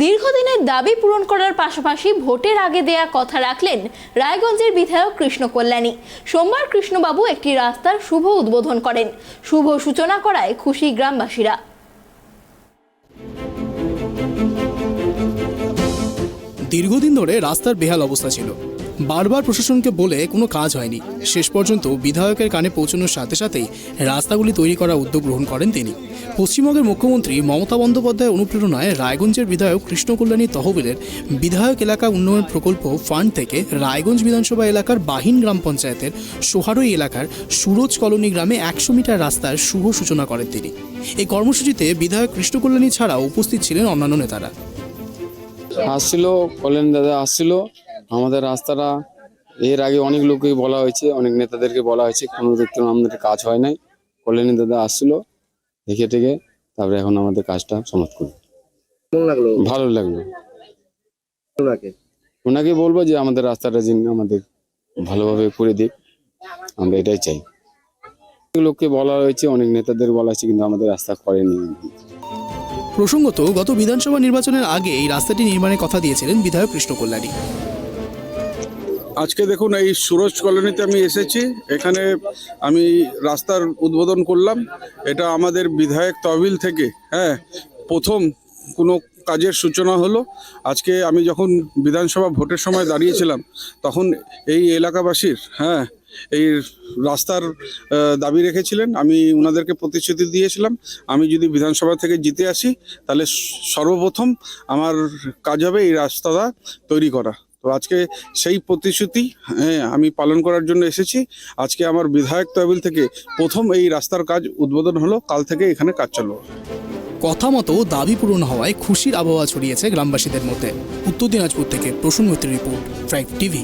দীর্ঘদিনের দাবি পূরণ করার পাশাপাশি ভোটের আগে দেয়া কথা রাখলেন রায়গঞ্জের বিধায়ক কৃষ্ণ কল্যাণী। সোমবার কৃষ্ণবাবু একটি রাস্তার শুভ উদ্বোধন করেন। শুভ সূচনা করায় খুশি গ্রামবাসীরা। দীর্ঘদিন ধরে রাস্তার বেহাল অবস্থা ছিল। বারবার প্রশাসনকে বলে কোনো কাজ হয়নি। শেষ পর্যন্ত বিধায়কের কানে পৌঁছানোর সাথে সাথেই রাস্তাগুলি তৈরি করার উদ্যোগ গ্রহণ করেন তিনি। পশ্চিমবঙ্গের মুখ্যমন্ত্রী মমতা বন্দ্যোপাধ্যায়ের অনুপ্রেরণায় রায়গঞ্জের বিধায়ক কৃষ্ণ কল্যাণী তহবিলের বিধায়ক এলাকা উন্নয়ন প্রকল্প ফান্ড থেকে রায়গঞ্জ বিধানসভা এলাকার বাহিন গ্রাম পঞ্চায়েতের সোহারই এলাকার সুরজ কলোনি গ্রামে 100 মিটার রাস্তার শুভ সূচনা করেন তিনি। এই কর্মসূচিতে বিধায়ক কৃষ্ণ কল্যাণী ছাড়াও উপস্থিত ছিলেন অন্যান্য নেতারা। আসছিল কল্যাণ দাদা আসছিল। আমাদের রাস্তাটা এর আগে অনেক লোককে বলা হয়েছে, অনেক নেতাদেরকে বলা হয়েছে, কোনো দেখতে আমাদের কাজ হয় নাই। কল্যাণী দাদা আসছিল, দেখে টেকে তারপরে এখন আমাদের কাজটা সমাপ্ত করবে। ভালো লাগলো। ওনাকে বলবো যে আমাদের রাস্তাটা যেন আমাদের ভালোভাবে করে দিক, আমরা এটাই চাই। অনেক লোককে বলা হয়েছে, অনেক নেতাদের বলা হয়েছে, কিন্তু আমাদের রাস্তা করেনি। প্রসঙ্গত, গত বিধানসভা নির্বাচনের আগে এই রাস্তাটি নির্মাণের কথা দিয়েছিলেন বিধায়ক কৃষ্ণ কল্যাণী। আজকে দেখুন এই সুরজ কলোনিতে আমি এসেছি, এখানে আমি রাস্তার উদ্বোধন করলাম। এটা আমাদের বিধায়ক তহবিল থেকে প্রথম কোনো কাজের সূচনা হলো। আজকে আমি যখন বিধানসভা ভোটের সময় দাঁড়িয়েছিলাম তখন এই এলাকাবাসীর এই রাস্তার দাবি রেখেছিলেন। আমি ওনাদেরকে প্রতিশ্রুতি দিয়েছিলাম, আমি যদি বিধানসভা থেকে জিতে আসি তাহলে সর্বপ্রথম আমার কাজ হবে এই রাস্তাটা তৈরি করা। তো আজকে সেই প্রতিশ্রুতি আমি পালন করার জন্য এসেছি। আজকে আমার বিধায়ক তহবিল থেকে প্রথম এই রাস্তার কাজ উদ্বোধন হলো, কাল থেকে এখানে কাজ চালু হবে। কথা মতো দাবি পূরণ হওয়ায় খুশির আবহাওয়া ছড়িয়েছে গ্রামবাসীদের মধ্যে। উত্তর দিনাজপুর থেকে প্রসূন মৈত্রীর রিপোর্ট, ট্রাইব টিভি।